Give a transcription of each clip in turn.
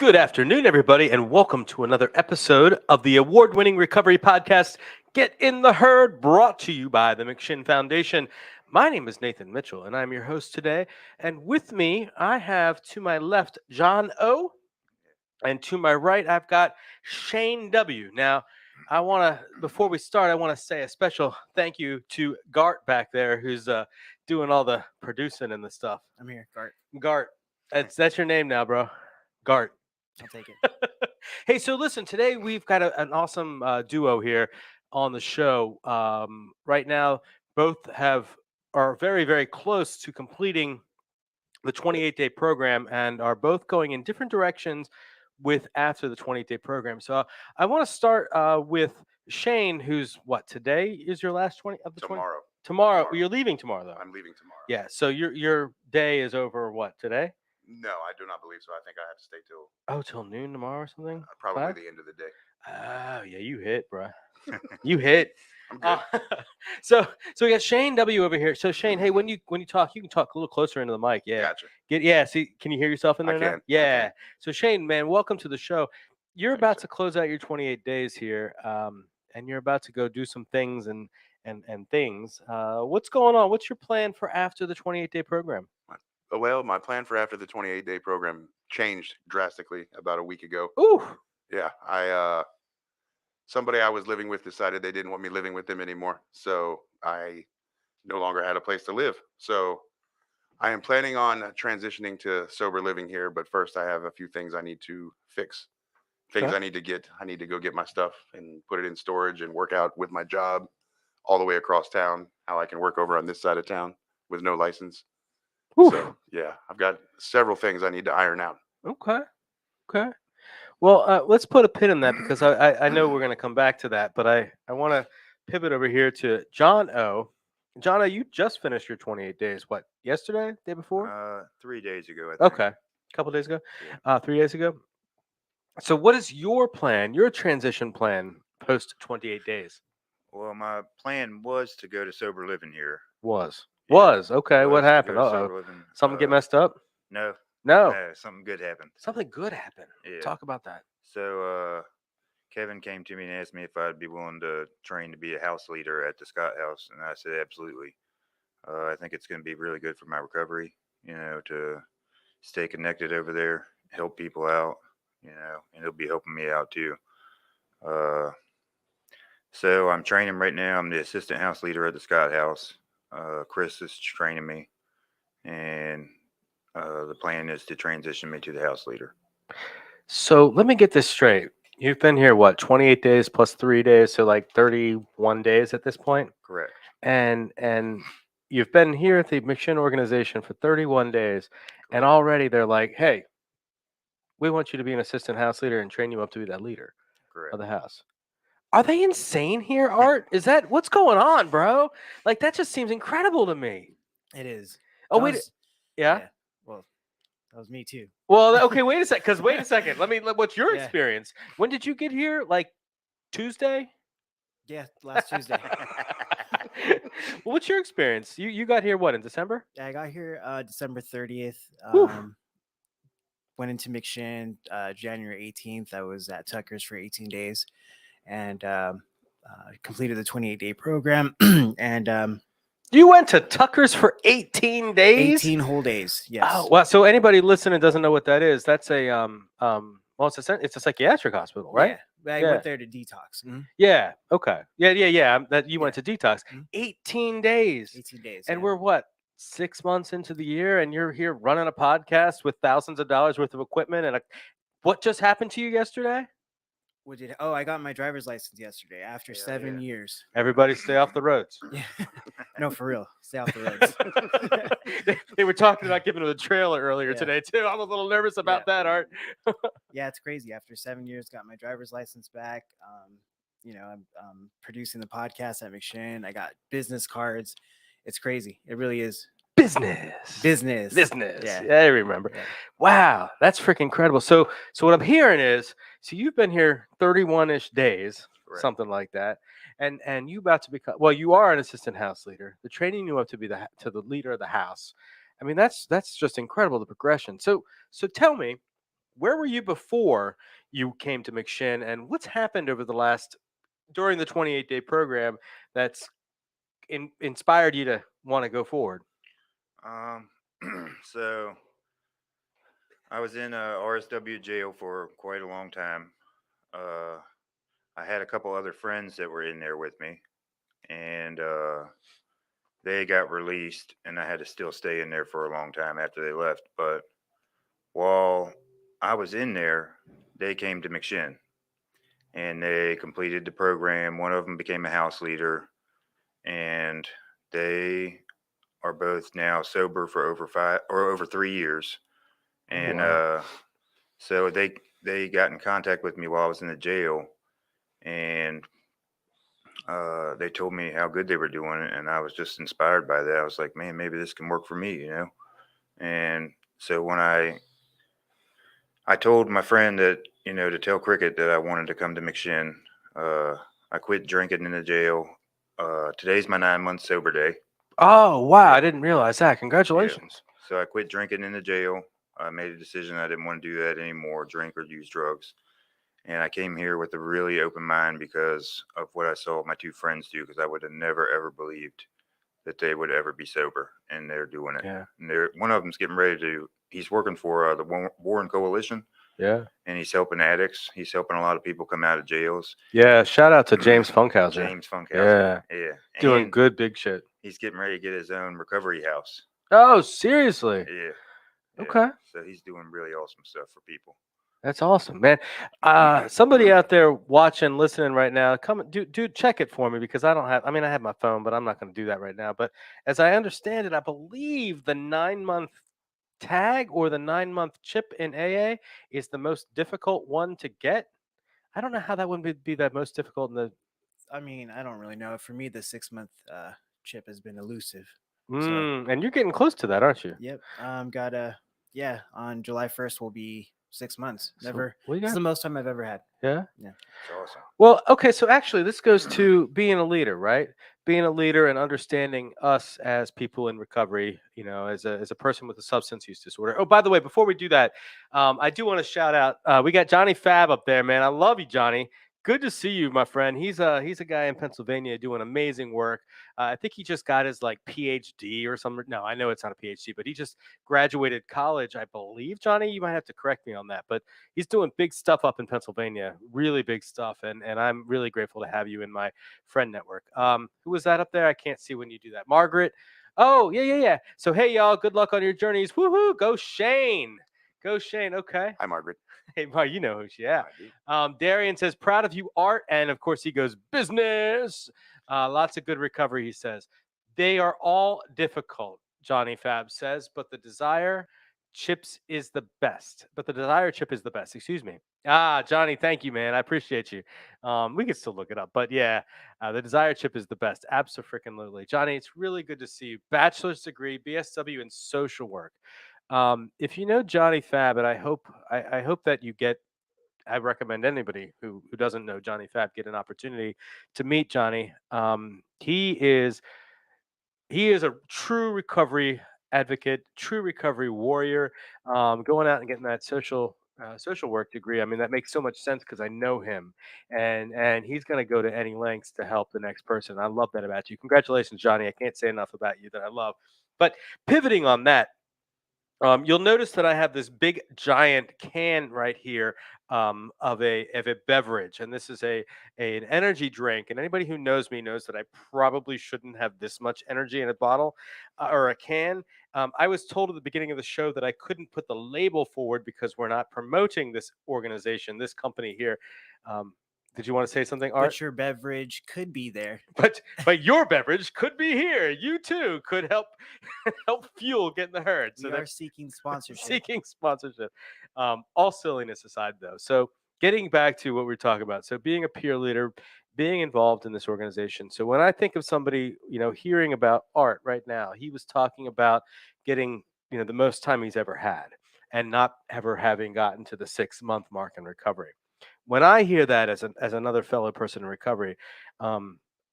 Good afternoon, everybody, and welcome to another episode of the award-winning recovery podcast, Get in the Herd, brought to you by the McShin Foundation. My name is Nathan Mitchell, and I'm your host today. And with me, I have to my left, John O., and to my right, I've got Shane W. Now, before we start, I want to say a special thank you to Gart back there, who's doing all the producing and the stuff. I'm here, Gart. Gart, that's your name now, bro. Gart. I'll take it. Hey, so listen, today we've got an awesome duo here on the show. Right now, both are very, very close to completing the 28-day program and are both going in different directions with after the 28-day program. So I want to start with Shane, who's today is your last 20 of the Tomorrow. 20? Tomorrow. You're leaving tomorrow, though. I'm leaving tomorrow. Yeah. So your day is over today? No, I do not believe so. I think I have to stay till noon tomorrow or something? probably 5? the end of the day. Oh, yeah, you hit, bro. You hit. I'm good. So we got Shane W over here. So Shane, hey, when you talk, you can talk a little closer into the mic. Yeah. Gotcha. See, can you hear yourself in there I now? can. Yeah. So Shane, man, welcome to the show. You're about to close out your 28 days here, and you're about to go do some things and things. What's going on? What's your plan for after the 28-day program? Well, my plan for after the 28-day program changed drastically about a week ago. Ooh. Yeah, somebody I was living with decided they didn't want me living with them anymore, so I no longer had a place to live. So I am planning on transitioning to sober living here, but first I have a few things I need to fix. Things Okay. I need to get. I need to go get my stuff and put it in storage and work out with my job all the way across town, how I can work over on this side of town with no license. Oof. So yeah, I've got several things I need to iron out. Okay. Well, let's put a pin in that because I know we're going to come back to that, but I want to pivot over here to John O. John O, you just finished your 28 days. What, yesterday? Day before? 3 days ago, I think. Okay. A couple days ago? Yeah. 3 days ago? So what is your plan, your transition plan post 28 days? Well, my plan was to go to sober living here. Was. Yeah, Okay, what was to go happened? to Uh-oh. sober living. Something get messed up? No, No. something good happened. Something good happened. Yeah. Talk about that. So Kevin came to me and asked me if I'd be willing to train to be a house leader at the Scott House, and I said absolutely. I think it's going to be really good for my recovery, to stay connected over there, help people out, and it'll be helping me out too. So I'm training right now. I'm the assistant house leader at the Scott House. Chris is training me, and the plan is to transition me to the house leader. So let me get this straight. You've been here, 28 days plus 3 days, so like 31 days at this point? Correct. And you've been here at the McShin organization for 31 days, and already they're like, hey, we want you to be an assistant house leader and train you up to be that leader Correct. of the house. Are they insane here, Art? Is that what's going on, bro? Like, that just seems incredible to me. It is. Oh, wait. Yeah? Well, that was me too. Well, okay, wait a second. Because wait a second. What's your Yeah. experience? When did you get here? Like Tuesday? Yeah, last Tuesday. Well, what's your experience? You got here in December? Yeah, I got here December 30th. Whew. Went into McShin January 18th. I was at Tucker's for 18 days and completed the 28-day program. And you went to Tucker's for 18 days? 18 whole days, yes. Oh, wow. So anybody listening doesn't know what that is. That's it's a psychiatric hospital, right? Yeah, I went there to detox. Mm-hmm. Yeah. Okay. Yeah. That you went to detox. Mm-hmm. 18 days. 18 days. And we're 6 months into the year, and you're here running a podcast with thousands of dollars worth of equipment. And what just happened to you yesterday? I got my driver's license yesterday after 7 years. Everybody stay off the roads. Yeah. No, for real. Stay off the roads. they were talking about giving them a trailer earlier today, too. I'm a little nervous about that, Art. Yeah, it's crazy. After 7 years, got my driver's license back. I'm producing the podcast at McShin. I got business cards. It's crazy. It really is. Business. Yeah, I remember. Yeah. Wow, that's freaking incredible. So what I'm hearing is, you've been here 31-ish days, Correct. Something like that, and you about to become. Well, you are an assistant house leader. The training you up to be the leader of the house. I mean, that's just incredible, the progression. So tell me, where were you before you came to McShin, and what's happened over the last during the 28-day program that's inspired you to want to go forward? Um, so I was in RSW jail for quite a long time. Uh, I had a couple other friends that were in there with me, and they got released, and I had to still stay in there for a long time after they left. But while I was in there, they came to McShin, and they completed the program. One of them became a house leader, and they are both now sober for over 3 years. And Wow. so they got in contact with me while I was in the jail, and they told me how good they were doing, and I was just inspired by that. I was like, man, maybe this can work for me, you know. And so when I told my friend that, you know, to tell Cricket that I wanted to come to McShin, I quit drinking in the jail. Today's my 9 month sober day. Oh, wow. Yeah. I didn't realize that. Congratulations. So I quit drinking in the jail. I made a decision I didn't want to do that anymore, drink or use drugs. And I came here with a really open mind because of what I saw my two friends do, because I would have never, ever believed that they would ever be sober, and they're doing it. Yeah. And one of them's getting ready to, he's working for the Warren Coalition, Yeah. and he's helping addicts. He's helping a lot of people come out of jails. Yeah. Shout out to James Funkhauser. James Funkhauser. Yeah. Yeah. Doing And good big shit. he's getting ready to get his own recovery house. Oh, seriously? Yeah. Okay. So he's doing really awesome stuff for people. That's awesome, man. Somebody out there watching, listening right now, come do check it for me, because I don't have. I mean, I have my phone, but I'm not going to do that right now. But as I understand it, I believe the 9 month tag or the 9 month chip in AA is the most difficult one to get. I don't know how that would be the most difficult in the. I mean, I don't really know. For me, the 6 month chip has been elusive. And you're getting close to that, aren't you? Yep. On July 1st will be 6 months. So, Never. what do you It's got? the most time I've ever had. Yeah. It's awesome. Well, okay, so actually this goes to being a leader, right? Being a leader and understanding us as people in recovery, you know, as a person with a substance use disorder. Oh, by the way, before we do that, I do want to shout out. We got Johnny Fab up there, man. I love you, Johnny. Good to see you, my friend. He's a guy in Pennsylvania doing amazing work. I think he just got his like PhD or something. No, I know it's not a PhD, but he just graduated college, I believe. Johnny, you might have to correct me on that, but he's doing big stuff up in Pennsylvania, really big stuff, and I'm really grateful to have you in my friend network. Who was that up there? I can't see when you do that. Margaret. Oh, yeah. So hey, y'all, good luck on your journeys. Woohoo! Go Shane. Go Shane. Okay. Hi, Margaret. Hey, Mar, you know who she. Yeah. I do. Darian says, proud of you, Art, and of course he goes business. Lots of good recovery. He says they are all difficult. Johnny Fab says, but the desire chips is the best. But the desire chip is the best. Excuse me. Johnny, thank you, man. I appreciate you. We can still look it up, but yeah, the desire chip is the best. Abso-freaking-lutely. Johnny, it's really good to see you. Bachelor's degree, BSW in social work. If you know Johnny Fab, and I hope that you get. I recommend anybody who doesn't know Johnny Fab get an opportunity to meet Johnny. He is a true recovery advocate, true recovery warrior. Going out and getting that social work degree. I mean, that makes so much sense because I know him, and he's going to go to any lengths to help the next person. I love that about you. Congratulations, Johnny. I can't say enough about you that I love. But pivoting on that, you'll notice that I have this big giant can right here of a beverage, and this is an energy drink. And anybody who knows me knows that I probably shouldn't have this much energy in a bottle or a can. I was told at the beginning of the show that I couldn't put the label forward because we're not promoting this organization, this company here. Did you want to say something, Art? But your beverage could be there. But your beverage could be here. You too could help fuel getting the herd. We are seeking sponsorship. Seeking sponsorship. All silliness aside, though. So getting back to what we're talking about. So being a peer leader, being involved in this organization. So when I think of somebody, you know, hearing about Art right now, he was talking about getting, you know, the most time he's ever had and not ever having gotten to the 6 month mark in recovery. When I hear that as another fellow person in recovery,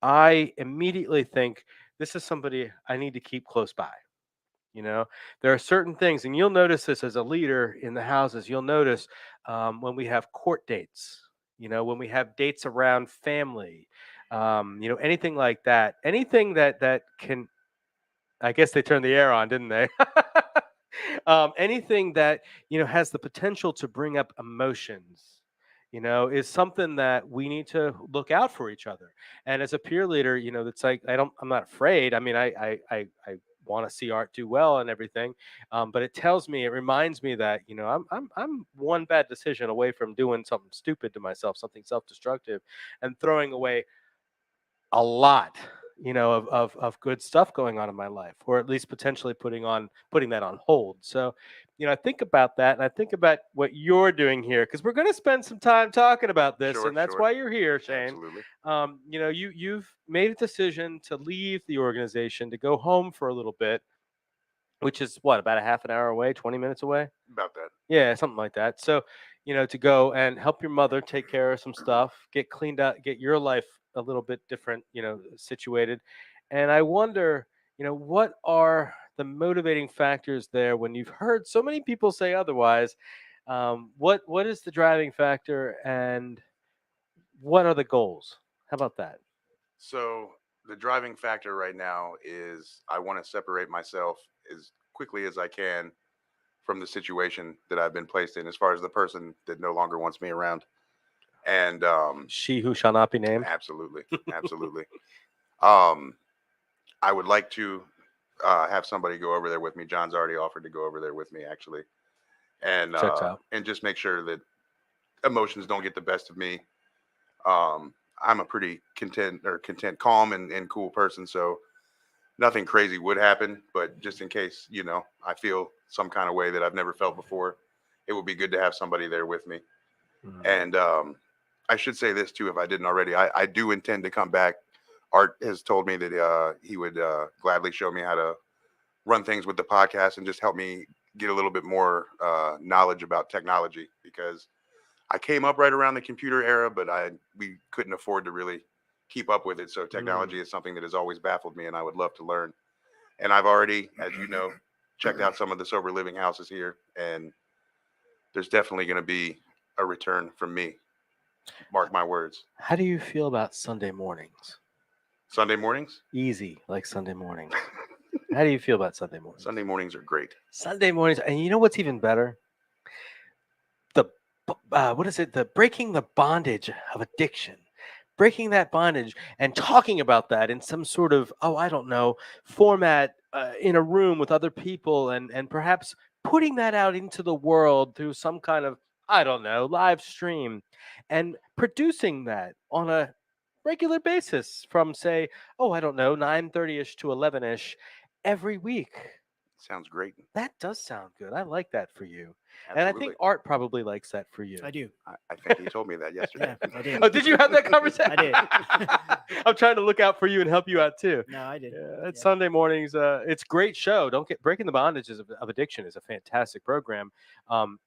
I immediately think this is somebody I need to keep close by. You know, there are certain things, and you'll notice this as a leader in the houses. You'll notice when we have court dates, you know, when we have dates around family, you know, anything like that, anything that can, I guess they turned the air on, didn't they? Anything that, you know, has the potential to bring up emotions, you know, is something that we need to look out for each other. And as a peer leader, you know, that's like, I'm not afraid. I mean, I want to see Art do well and everything, but it reminds me that, you know, I'm one bad decision away from doing something stupid to myself, something self-destructive, and throwing away a lot, you know, of good stuff going on in my life, or at least potentially putting that on hold. So, you know, I think about that, and I think about what you're doing here, because we're going to spend some time talking about this, Sure, and that's sure. why you're here, Shane. Absolutely. You know, you've made a decision to leave the organization, to go home for a little bit, which is what, about a half an hour away, 20 minutes away. About that. Yeah, something like that. So, you know, to go and help your mother take care of some stuff, get cleaned out, get your life a little bit different, you know, situated. And I wonder, you know, what are the motivating factors there when you've heard so many people say otherwise? What is the driving factor, and what are the goals? How about that? So the driving factor right now is I want to separate myself as quickly as I can from the situation that I've been placed in, as far as the person that no longer wants me around. And She who shall not be named. absolutely, absolutely. Um, I would like to have somebody go over there with me. John's already offered to go over there with me, actually, Checks out. and just make sure that emotions don't get the best of me. I'm a pretty content, calm and cool person, so nothing crazy would happen. But just in case, you know, I feel some kind of way that I've never felt before, it would be good to have somebody there with me. Mm. And I should say this too, if I didn't already, I do intend to come back. Art has told me that he would gladly show me how to run things with the podcast and just help me get a little bit more knowledge about technology, because I came up right around the computer era, but we couldn't afford to really keep up with it. So technology is something that has always baffled me, and I would love to learn. And I've already, as you know, checked out some of the sober living houses here, and there's definitely going to be a return from me. Mark my words. How do you feel about Sunday mornings? Sunday mornings? Easy, like Sunday mornings. How do you feel about Sunday mornings? Sunday mornings are great. Sunday mornings, and you know what's even better? What is it? The breaking the bondage of addiction, breaking that bondage, and talking about that in some sort of, oh, I don't know, format, in a room with other people, and perhaps putting that out into the world through some kind of, I don't know, live stream, and producing that on a regular basis from, say, oh, I don't know, 9:30ish to 11ish every week. Sounds great. That does sound good. I like that for you. Absolutely. And I think Art probably likes that for you. I do. I think he told me that yesterday. Yeah, I did. Oh, did you have that conversation? I did. I'm trying to look out for you and help you out too. No, I did. Yeah, it's Yeah. Sunday mornings. It's a great show. Don't get Breaking the Bondages of Addiction is a fantastic program,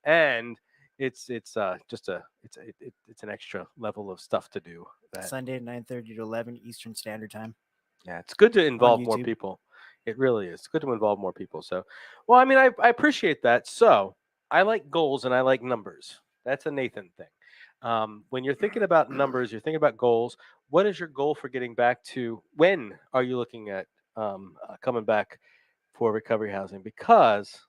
and it's an extra level of stuff to do. Sunday 9:30 to 11 Eastern Standard Time. Yeah, it's good to involve more YouTube. people. It really is. It's good to involve more people. So, well, I mean, I appreciate that. So, I like goals and I like numbers. That's a Nathan thing. When you're thinking about numbers, you're thinking about goals. What is your goal for getting back to? When are you looking at coming back for recovery housing? Because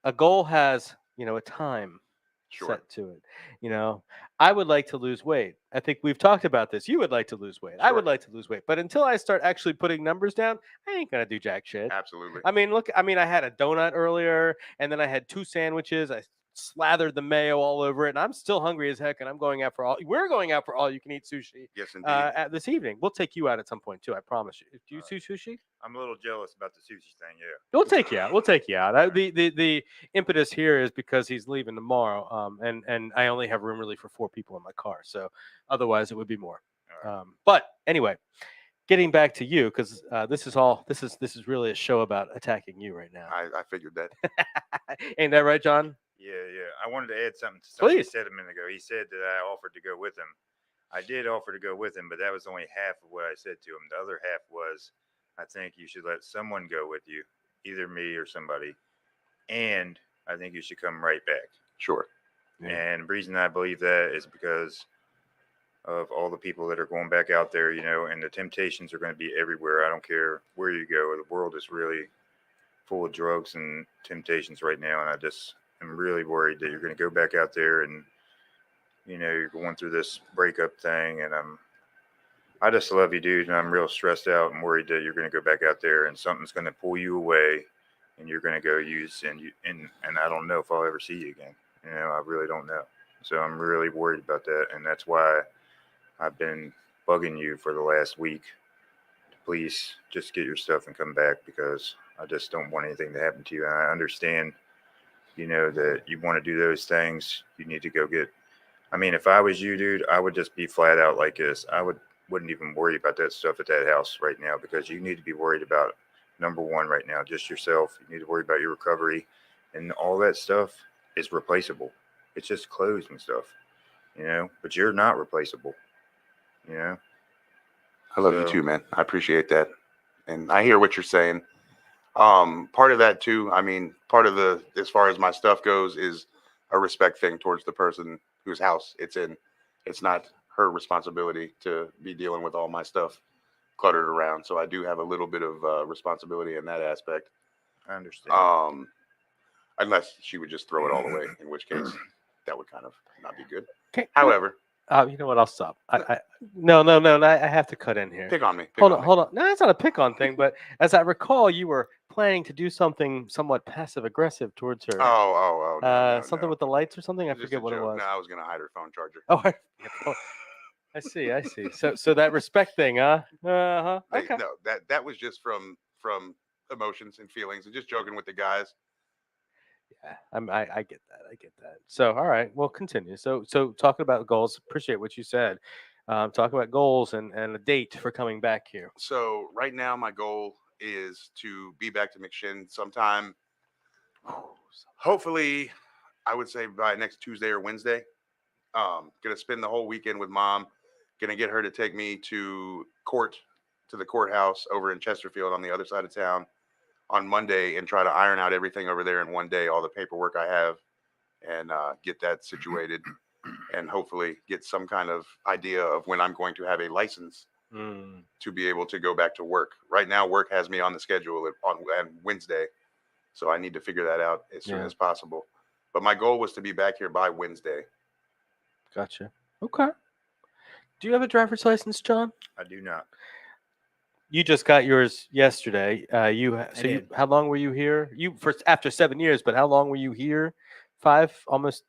a goal has, you know, a time Sure. set to it. You know, I would like to lose weight. I think we've talked about this. You would like to lose weight. I would Sure. like to lose weight. But until I start actually putting numbers down, I ain't gonna do jack shit. Absolutely. I mean, look, I mean, I had a donut earlier, and then I had 2 sandwiches. I slathered the mayo all over it, and I'm still hungry as heck, and we're going out for all you can eat sushi Yes, indeed. at this evening. We'll take you out at some point too, I promise you. Do you do sushi? I'm a little jealous about the sushi thing. Yeah. We'll take you out. We'll take you out. The impetus here is because he's leaving tomorrow, and I only have room really for 4 people in my car. So otherwise, it would be more. All right. But anyway, getting back to you, because this is really a show about attacking you right now. I figured that. Ain't that right, John? Yeah. I wanted to add something to something he Please. said a minute ago. He said that I offered to go with him. I did offer to go with him, but that was only half of what I said to him. The other half was, I think you should let someone go with you either me or somebody. And I think you should come right back. Sure. Yeah. And the reason I believe that is because of all the people that are going back out there, and the temptations are going to be everywhere. I don't care where you go. The world is really full of drugs and temptations right now. And I just am really worried that you're going to go back out there and, you're going through this breakup thing. And I just love you, dude. And I'm real stressed out and worried that you're going to go back out there and something's going to pull you away and you're going to go use and I don't know if I'll ever see you again. I really don't know. So I'm really worried about that. And that's why I've been bugging you for the last week to please just get your stuff and come back, because I just don't want anything to happen to you. And I understand, that you want to do those things. You need to go get, if I was you, dude, I would just be flat out like this. Wouldn't even worry about that stuff at that house right now, because you need to be worried about number one right now, just yourself. You need to worry about your recovery, and all that stuff is replaceable. It's just clothes and stuff, but you're not replaceable. I love you too, man. I appreciate that. And I hear what you're saying. Part of that too, part of as far as my stuff goes, is a respect thing towards the person whose house it's in. It's not her responsibility to be dealing with all my stuff cluttered around. So I do have a little bit of responsibility in that aspect. I understand. Unless she would just throw it all away, in which case that would kind of not be good. Okay. However, you know what? I'll stop. No. I have to cut in here. pick on me. Hold on. No, it's not a pick on thing, but as I recall, you were planning to do something somewhat passive aggressive towards her. Oh, no, something with the lights or something. I Just forget a what it joke. was. No, I was gonna hide her phone charger. Oh, I see. So that respect thing, huh? Okay. No, that was just from emotions and feelings and just joking with the guys. Yeah, I get that. So, all right, we'll continue. So talking about goals, appreciate what you said. Talk about goals and a date for coming back here. So right now, my goal is to be back to McShin sometime. Hopefully, I would say by next Tuesday or Wednesday. Gonna spend the whole weekend with Mom. Gonna get her to take me to the courthouse over in Chesterfield on the other side of town on Monday, and try to iron out everything over there in one day, all the paperwork I have, and get that situated, and hopefully get some kind of idea of when I'm going to have a license to be able to go back to work. Right now, work has me on the schedule on Wednesday, so I need to figure that out as soon as possible. But my goal was to be back here by Wednesday. Gotcha. Okay. Do you have a driver's license, John? I do not. You just got yours yesterday. How long were you here? You first after 7 years, but how long were you here? 5, almost.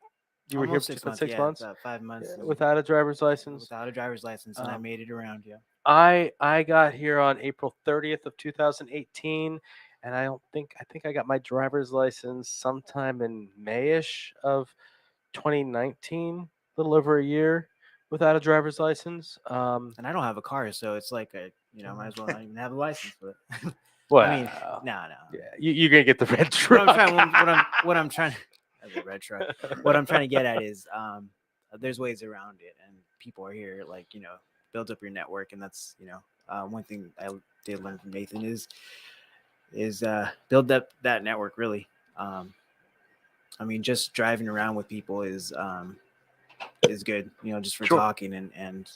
You were here for 6 months. About 5 months without a driver's license. Without a driver's license, and I made it around. Yeah. I got here on April 30th of 2018, and I think I got my driver's license sometime in Mayish of 2019, a little over a year without a driver's license. And I don't have a car, so it's like might as well not even have a license. But Well, no. Yeah, you're gonna get the red truck. What I'm trying the red truck. What I'm trying to get at is there's ways around it, and people are here, build up your network, and that's one thing I did learn from Nathan is build up that network really. Just driving around with people is good, just for talking and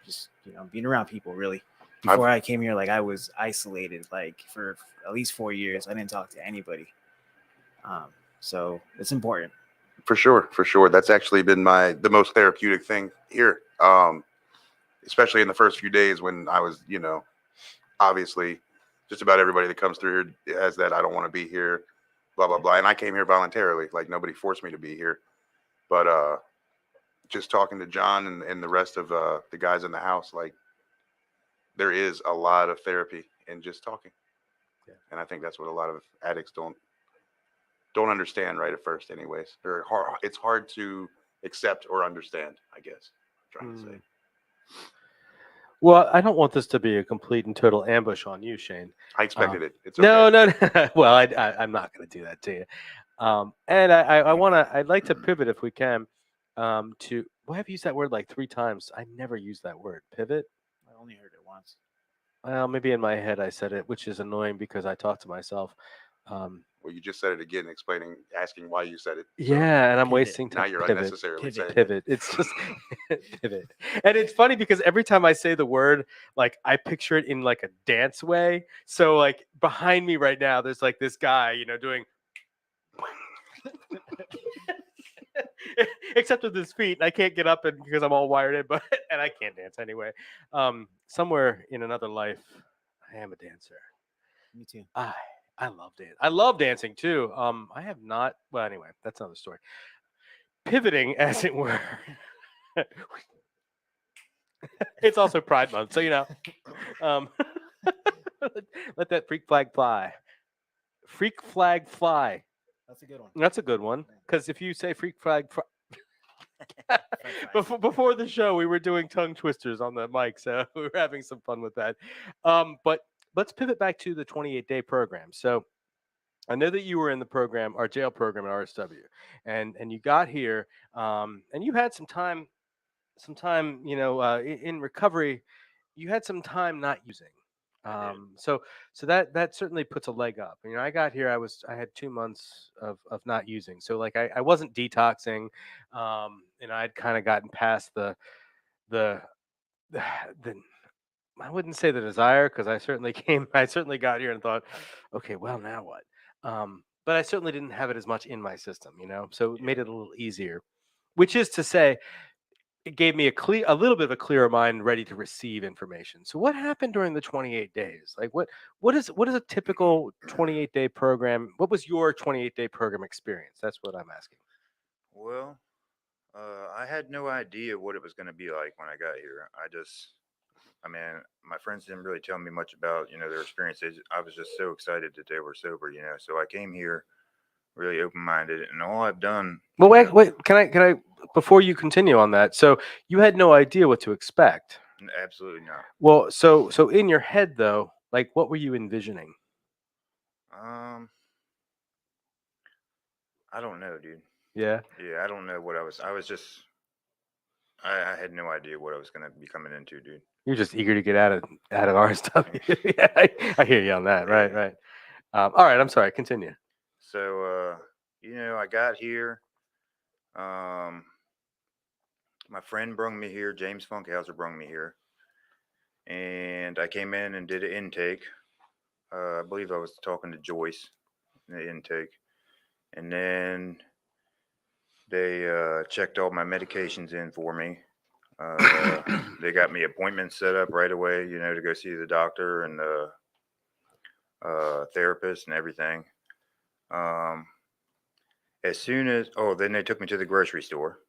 just being around people really. Before I came here, I was isolated, for at least 4 years. I didn't talk to anybody. So it's important. For sure. That's actually been the most therapeutic thing here. Especially in the first few days when I was, obviously just about everybody that comes through here has that I don't want to be here, blah, blah, blah. And I came here voluntarily. Nobody forced me to be here. But just talking to John and the rest of the guys in the house, there is a lot of therapy in just talking. Yeah. And I think that's what a lot of addicts don't understand right at first anyways. It's hard to accept or understand, I guess, I'm trying to say. Well, I don't want this to be a complete and total ambush on you, Shane. I expected it. It's okay. No. Well, I'm not going to do that to you. And I'd like to pivot if we can to, well, I've used that word 3 times. I never used that word, pivot. I only heard it once. Well, maybe in my head I said it, which is annoying because I talk to myself. Well, you just said it again, asking why you said it. So Yeah, and I'm Pivot. wasting now time. you're Pivot. unnecessarily Pivot. saying it. Pivot. It's just pivot. And it's funny because every time I say the word, like I picture it in like a dance way. So like behind me right now, there's like this guy, doing except with his feet. And I can't get up because I'm all wired in, but and I can't dance anyway. Somewhere in another life, I am a dancer. Me too. I love dance. I love dancing too. I have not. Well, anyway, that's another story. Pivoting, as it were. It's also Pride Month, so um, let that freak flag fly. Freak flag fly. That's a good one. That's a good one because if you say freak flag fly. French fries. Before the show, we were doing tongue twisters on the mic, so we were having some fun with that. But let's pivot back to the 28-day program. So I know that you were in the program, our jail program at RSW, and you got here, and you had some time, in recovery. You had some time not using. I did. So that certainly puts a leg up. I got here. I had 2 months of not using. So like I wasn't detoxing. I'd kind of gotten past the the the I wouldn't say the desire because I certainly got here and thought, okay, well now what? But I certainly didn't have it as much in my system. So it made it a little easier. Which is to say, it gave me a little bit of a clearer mind, ready to receive information. So what happened during the 28 days? Like what is a typical 28-day program? What was your 28-day program experience? That's what I'm asking. Well, I had no idea what it was going to be like when I got here. I mean, my friends didn't really tell me much about, their experiences. I was just so excited that they were sober. So I came here really open-minded, and all I've done. Well, wait. Can I before you continue on that? So you had no idea what to expect. Absolutely not. Well, so in your head though, like what were you envisioning? I don't know, dude. Yeah. Yeah, I don't know what I was just. I had no idea what I was going to be coming into, dude. You're just eager to get out of RSW. Yeah, I hear you on that. Yeah. Right. All right. I'm sorry. Continue. So, I got here. My friend brung me here. James Funkhauser brung me here, and I came in and did an intake. I believe I was talking to Joyce in the intake, and then they checked all my medications in for me. They got me appointments set up right away, to go see the doctor and the therapist and everything. Then they took me to the grocery store,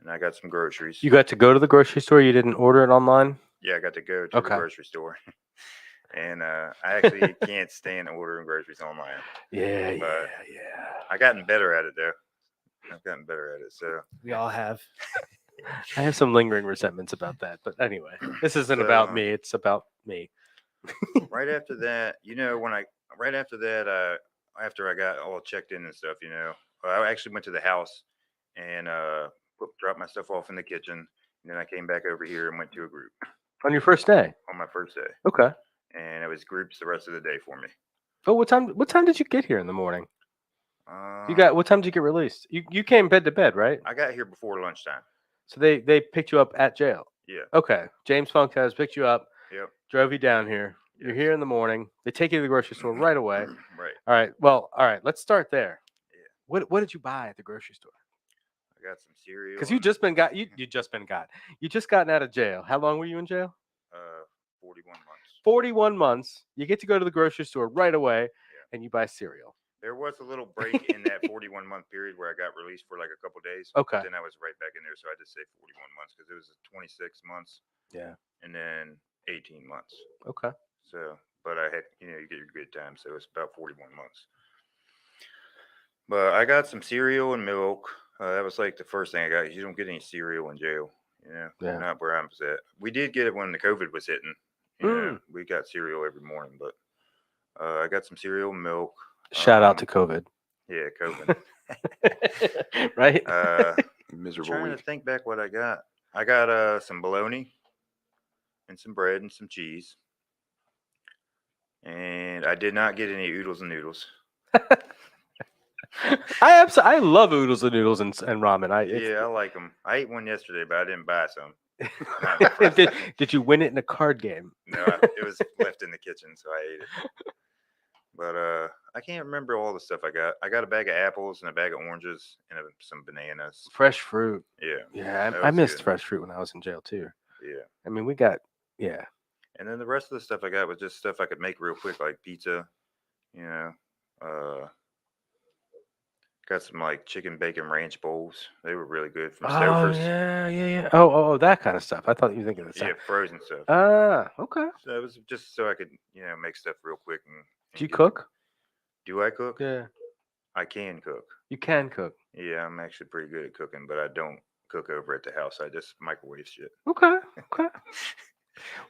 and I got some groceries. You got to go to the grocery store. You didn't order it online. Yeah, I got to go to Okay. the grocery store, and I actually can't stand ordering groceries online. Yeah. I've gotten better at it though. So We all have. I have some lingering resentments about that, but anyway, this isn't about me. It's about me. right after that, after I got all checked in and stuff, I actually went to the house and dropped my stuff off in the kitchen, and then I came back over here and went to a group On your first day. on my first day, Okay. and it was groups the rest of the day for me. Oh, what time did you get here in the morning? Uh, What time did you get released? You came bed to bed, right? I got here before lunchtime. So they picked you up at jail. Yeah. Okay. James Funk has picked you up. Yep. Drove you down here. You're Yes. here in the morning. They take you to the grocery store right away. Right. All right. Well, all right. Let's start there. Yeah. What did you buy at the grocery store? I got some cereal. Because you just gotten out of jail. How long were you in jail? 41 months. 41 months. You get to go to the grocery store right away, and you buy cereal. There was a little break in that 41-month period where I got released for like a couple days. Okay. Then I was right back in there, so I just say 41 months because it was 26 months. Yeah. And then 18 months. Okay. So, but I had, you get your good time, so it's about 41 months. But I got some cereal and milk. That was like the first thing I got. You don't get any cereal in jail, Yeah. Not where I'm at. We did get it when the COVID was hitting. We got cereal every morning, but I got some cereal and milk. Shout out to COVID. Yeah, COVID. Right? Miserable Trying week. to think back what I got. I got some bologna and some bread and some cheese. And I did not get any oodles and noodles. I love oodles and noodles and ramen. Yeah, I like them. I ate one yesterday, but I didn't buy some. Not in the first did, place. did you win it in a card game? No, it was left in the kitchen, so I ate it. But I can't remember all the stuff I got. I got a bag of apples and a bag of oranges and some bananas. Fresh fruit. Yeah. Yeah, that I was missed good. fresh fruit when I was in jail too. Yeah. I mean, we got And then the rest of the stuff I got was just stuff I could make real quick, like pizza. You know, got some like chicken bacon ranch bowls. They were really good from Oh Stouffer's. yeah. Oh, that kind of stuff. I thought you were thinking of the Yeah, stuff. frozen stuff. Ah, okay. So it was just so I could, make stuff real quick. And Do you get it. cook? Do I cook? Yeah, I can cook. you can cook. Yeah, I'm actually pretty good at cooking, but I don't cook over at the house. I just microwave shit. Okay.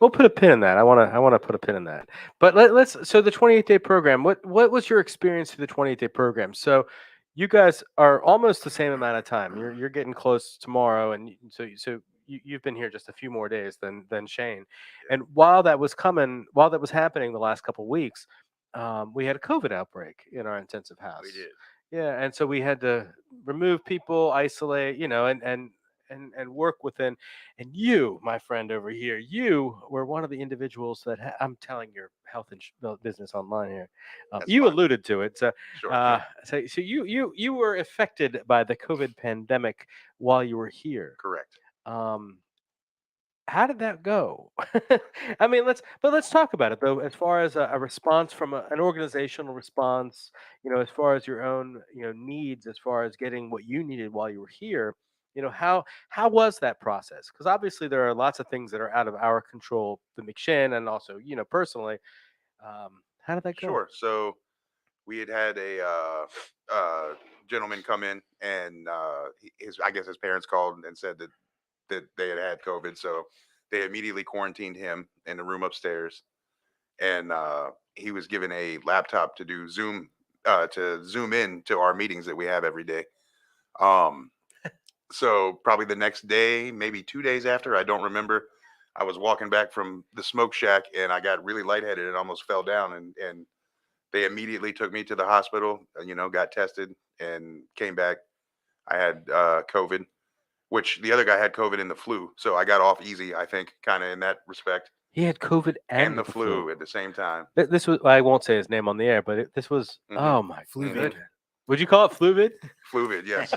We'll put a pin in that. I want to put a pin in that. But let's. So the 28-day program. What was your experience through the 28-day program? So you guys are almost the same amount of time. You're getting close tomorrow, and so you've been here just a few more days than Shane. And while that was happening the last couple of weeks, we had a COVID outbreak in our intensive house. We did. Yeah, and so we had to remove people, isolate, and work within. And you, my friend over here, you were one of the individuals that I'm telling your health business online here. That's You fine. alluded to it. So, Sure. so you were affected by the COVID pandemic while you were here. Correct. How did that go? I mean, let's talk about it though. As far as a response from an organizational response, as far as your own, needs, as far as getting what you needed while you were here, how was that process? Because obviously there are lots of things that are out of our control, the McShin, and also, personally. How did that go? Sure. So we had a gentleman come in, and I guess his parents called and said that they had COVID, so they immediately quarantined him in the room upstairs, and he was given a laptop to do Zoom to zoom in to our meetings that we have every day. So probably the next day, maybe 2 days after, I don't remember, I was walking back from the smoke shack and I got really lightheaded and almost fell down, and they immediately took me to the hospital, got tested and came back. I had COVID, which the other guy had COVID and the flu. So I got off easy, I think, kind of in that respect. He had COVID And the flu at the same time. This was, I won't say his name on the air, but this was, oh my Fluvid. goodness. Would you call it fluvid? Fluvid, yes.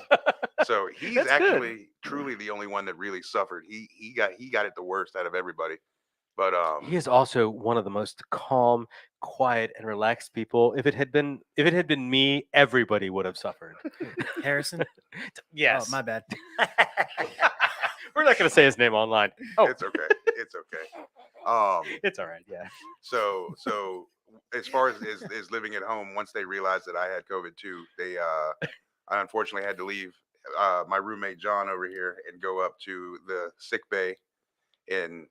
So he's That's actually good. truly the only one that really suffered. He got it the worst out of everybody. But He is also one of the most calm, quiet, and relaxed people. If it had been me, everybody would have suffered. Harrison? Yes. Oh, my bad. We're not going to say his name online. Oh, it's okay. It's okay. it's all right. Yeah. So as far as living at home, once they realized that I had COVID too, I unfortunately had to leave my roommate John over here and go up to the sick bay in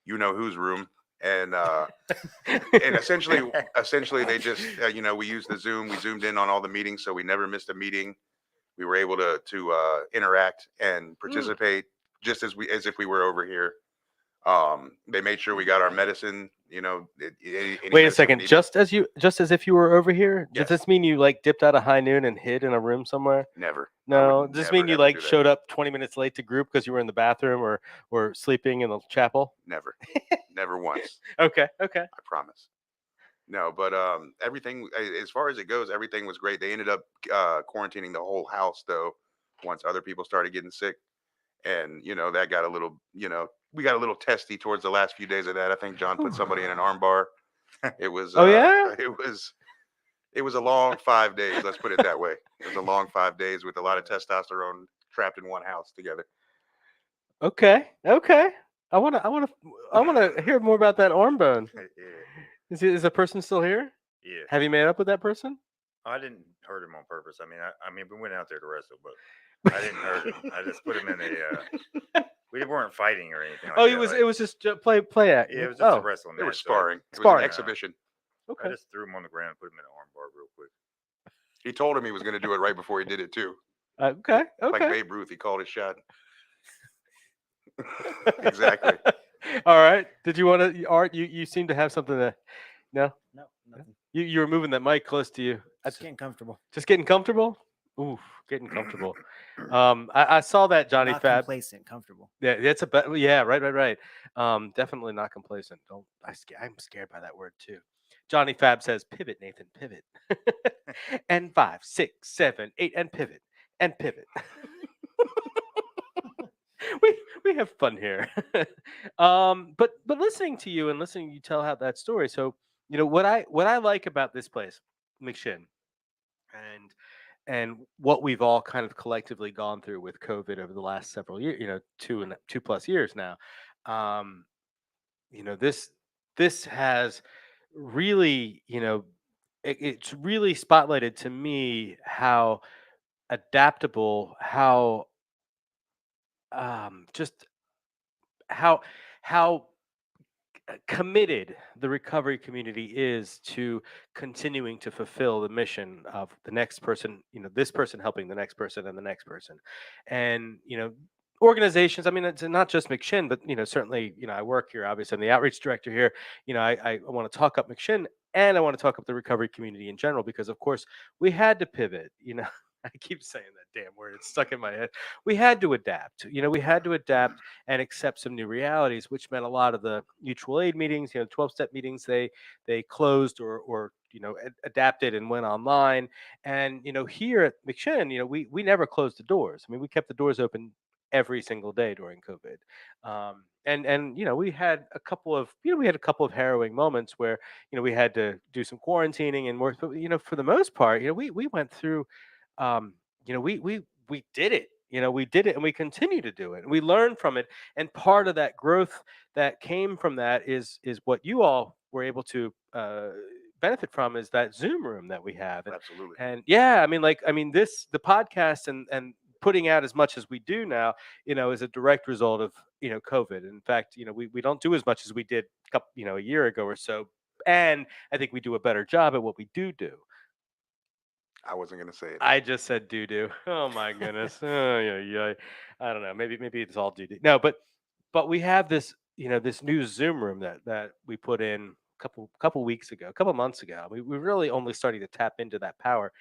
whose room, and essentially they just we used the Zoom, we zoomed in on all the meetings, so we never missed a meeting. We were able to interact and participate just as if we were over here. They made sure we got our medicine. Wait a second. Just as if you were over here. Yes. Does this mean you dipped out of high noon and hid in a room somewhere? Never. No. Does this mean you ever do that. showed up 20 minutes late to group because you were in the bathroom or sleeping in the chapel? Never. Never once. Okay. I promise. No, but everything, as far as it goes, everything was great. They ended up quarantining the whole house though, once other people started getting sick, and that got a little, we got a little testy towards the last few days of that. I think John put somebody in an arm bar. It was. Oh yeah. It was a long 5 days. Let's put it that way. It was a long 5 days with a lot of testosterone trapped in one house together. Okay. I want to hear more about that arm bone. Yeah. Is the person still here? Yeah. Have you made up with that person? I didn't hurt him on purpose. I mean, we went out there to wrestle, but I didn't hurt him. I just put him in a. We weren't fighting or anything. Like that. It was just play act. Yeah, it was just a wrestling. They were match, so sparring. It was Sparring. an exhibition. Okay. I just threw him on the ground and put him in an arm bar real quick. He told him he was going to do it right before he did it too. Okay. Like Babe Ruth, he called his shot. Exactly. All right. Did you want to, Art? You seem to have something to. No. No, nothing. You were moving that mic close to you. Just getting comfortable. Just getting comfortable. Ooh, getting comfortable. I saw that Johnny Not Fab. complacent, comfortable. Yeah, it's a yeah, right. Definitely not complacent. Don't I'm scared by that word too. Johnny Fab says, "Pivot, Nathan, pivot." And 5, 6, 7, 8, and pivot, and pivot. we have fun here. But listening to you and listening to you tell how that story. So what I like about this place, McShin, and what we've all kind of collectively gone through with COVID over the last several years, 2+ years now. Um, this has really, it's really spotlighted to me how adaptable, how just how committed the recovery community is to continuing to fulfill the mission of the next person, this person helping the next person and the next person. And, organizations, I mean, it's not just McShin, but, certainly, I work here, obviously, I'm the outreach director here. I want to talk up McShin, and I want to talk up the recovery community in general, because, of course, we had to pivot. I keep saying that damn word. It's stuck in my head. We had to adapt. We had to adapt and accept some new realities, which meant a lot of the mutual aid meetings, 12-step meetings, they closed or adapted and went online. And here at McShin, we never closed the doors. I mean, we kept the doors open every single day during COVID. And we had a couple of harrowing moments where we had to do some quarantining and more. But for the most part, we went through. Um, we did it. We did it, and we continue to do it, and we learn from it. And part of that growth that came from that is what you all were able to benefit from, is that Zoom room that we have. Absolutely. And yeah, the podcast and putting out as much as we do now, is a direct result of COVID. In fact, we don't do as much as we did a year ago or so, and I think we do a better job at what we do. I wasn't going to say it. I just said doo doo. Oh my goodness. Oh yeah. I don't know. Maybe it's all doo doo. No, but we have this this new Zoom room that we put in couple weeks ago, a couple months ago. We really only starting to tap into that power.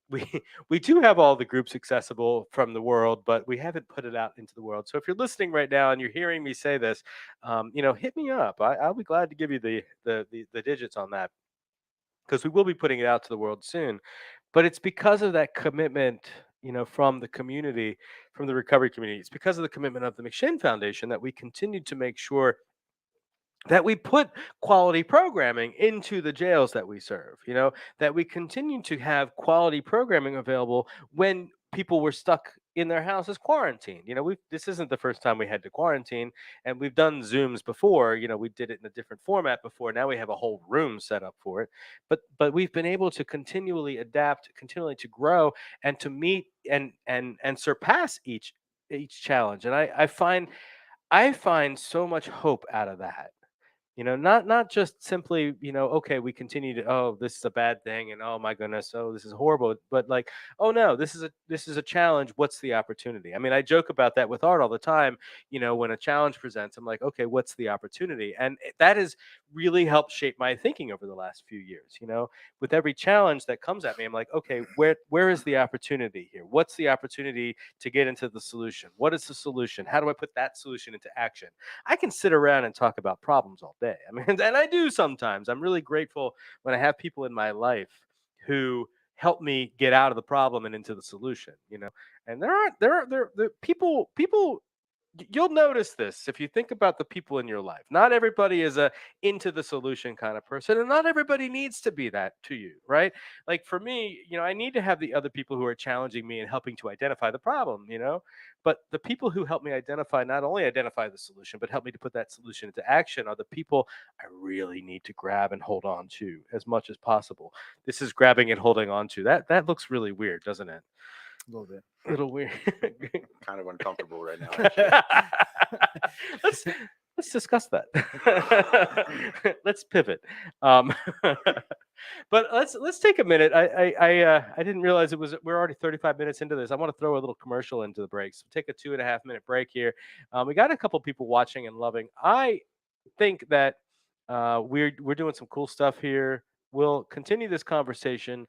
We we do have all the groups accessible from the world, but we haven't put it out into the world. So if you're listening right now and you're hearing me say this, hit me up. I'll be glad to give you the digits on that, because we will be putting it out to the world soon. But it's because of that commitment, from the community, from the recovery community. It's because of the commitment of the McShin Foundation that we continue to make sure that we put quality programming into the jails that we serve, that we continue to have quality programming available when people were stuck in their houses quarantined. This isn't the first time we had to quarantine, and we've done Zooms before. We did it in a different format before. Now we have a whole room set up for it. But we've been able to continually adapt, continually to grow, and to meet and surpass each challenge. And I find so much hope out of that. Not just simply, okay, we continue to, oh, this is a bad thing, and oh my goodness, oh, this is horrible, but like, oh no, this is a challenge. What's the opportunity? I mean, I joke about that with Art all the time. When a challenge presents, I'm like, okay, what's the opportunity? And that has really helped shape my thinking over the last few years. With every challenge that comes at me, I'm like, okay, where is the opportunity here? What's the opportunity to get into the solution? What is the solution? How do I put that solution into action? I can sit around and talk about problems all day. I mean, and I do sometimes. I'm really grateful when I have people in my life who help me get out of the problem and into the solution. And there are people. You'll notice this if you think about the people in your life. Not everybody is a into the solution kind of person, and not everybody needs to be that to you, right? Like for me, I need to have the other people who are challenging me and helping to identify the problem. But the people who help me not only identify the solution, but help me to put that solution into action, are the people I really need to grab and hold on to as much as possible. This is grabbing and holding on to. That looks really weird, doesn't it? A little bit. A little weird. Kind of uncomfortable right now. Actually. let's discuss that. Let's pivot. But let's take a minute. I didn't realize we're already 35 minutes into this. I want to throw a little commercial into the break. So take a 2.5-minute break here. We got a couple people watching and loving. I think that we're doing some cool stuff here we'll continue this conversation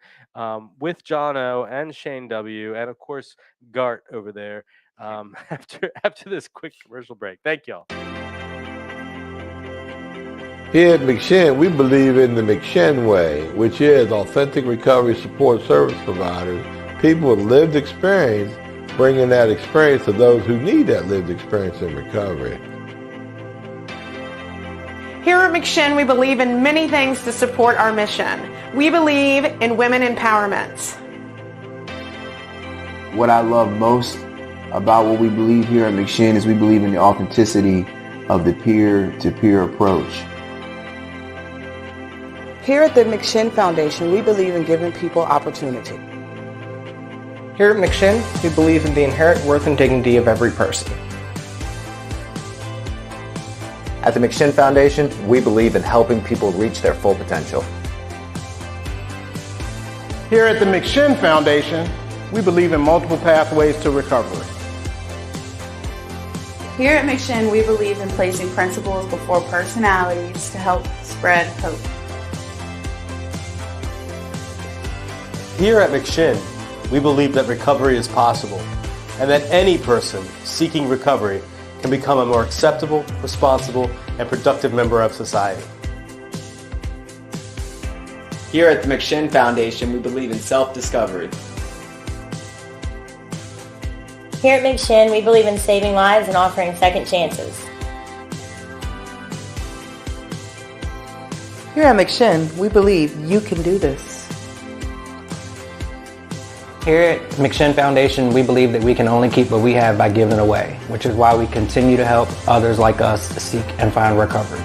with John O and Shane W and of course Gart over there after this quick commercial break. Thank y'all. Here at McShin, we believe in the McShin way, which is authentic recovery support service providers, people with lived experience, bringing that experience to those who need that lived experience in recovery. Here at McShin, we believe in many things to support our mission. We believe in women empowerment. What I love most about what we believe here at McShin is we believe in the authenticity of the peer-to-peer approach. Here at the McShin Foundation, we believe in giving people opportunity. Here at McShin, we believe in the inherent worth and dignity of every person. At the McShin Foundation, we believe in helping people reach their full potential. Here at the McShin Foundation, we believe in multiple pathways to recovery. Here at McShin, we believe in placing principles before personalities to help spread hope. Here at McShin, we believe that recovery is possible and that any person seeking recovery can become a more acceptable, responsible, and productive member of society. Here at the McShin Foundation, we believe in self-discovery. Here at McShin, we believe in saving lives and offering second chances. Here at McShin, we believe you can do this. Here at McShin Foundation, we believe that we can only keep what we have by giving away, which is why we continue to help others like us seek and find recovery.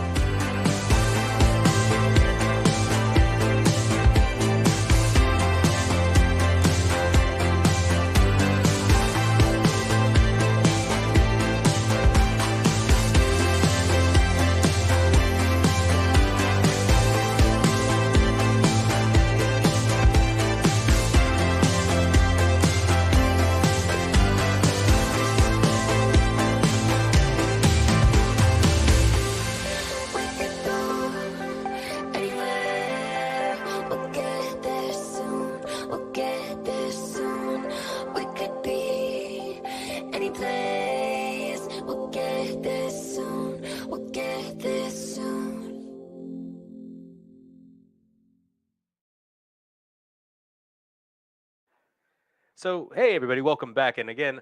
So, hey, everybody, welcome back. And again,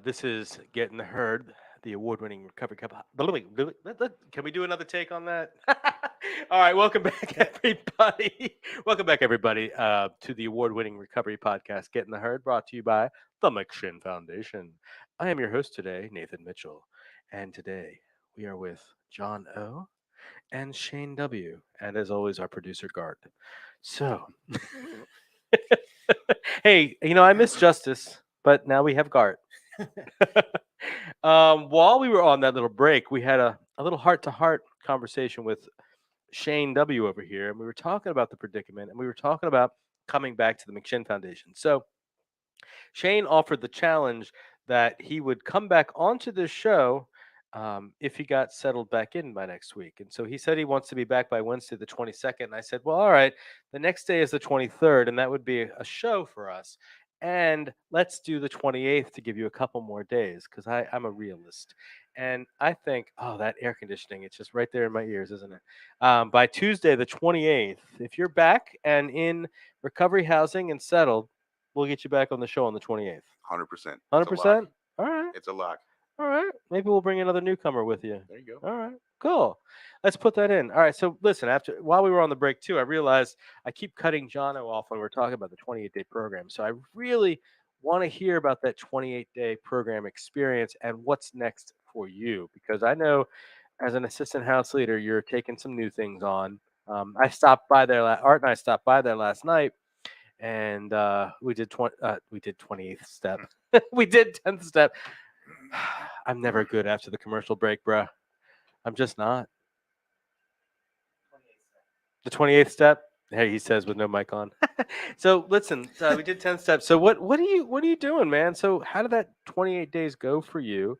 this is Get in the Herd, the award-winning Recovery Cup. Can we do another take on that? All right, welcome back, everybody. Welcome back, everybody, to the award-winning Recovery Podcast, Get in the Herd, brought to you by the McShin Foundation. I am your host today, Nathan Mitchell. And today, we are with John O. and Shane W. And as always, our producer, Gart. So... Hey, I miss Justice, but now we have Gart. While we were on that little break, we had a little heart-to-heart conversation with Shane W. over here, and we were talking about the predicament, and we were talking about coming back to the McShin Foundation. So Shane offered the challenge that he would come back onto this show if he got settled back in by next week. And so he said he wants to be back by Wednesday, the 22nd. And I said, well, all right, the next day is the 23rd, and that would be a show for us. And let's do the 28th to give you a couple more days because I'm a realist. And I think, oh, that air conditioning, it's just right there in my ears, isn't it? By Tuesday, the 28th, if you're back and in recovery housing and settled, we'll get you back on the show on the 28th. 100%. 100%? All right. It's a lock. All right. Maybe we'll bring another newcomer with you. There you go. All right. Cool. Let's put that in. All right. So listen, while we were on the break too, I realized I keep cutting Jono off when we're talking about the 28-day program. So I really want to hear about that 28-day program experience and what's next for you, because I know as an assistant house leader, you're taking some new things on. I stopped by there. Art and I stopped by there last night, and we did 28th step. We did 10th step. I'm never good after the commercial break, bruh. I'm just not. The 28th step. Hey, he says with no mic on. So listen, we did 10 steps. So what are you doing, man? So how did that 28 days go for you?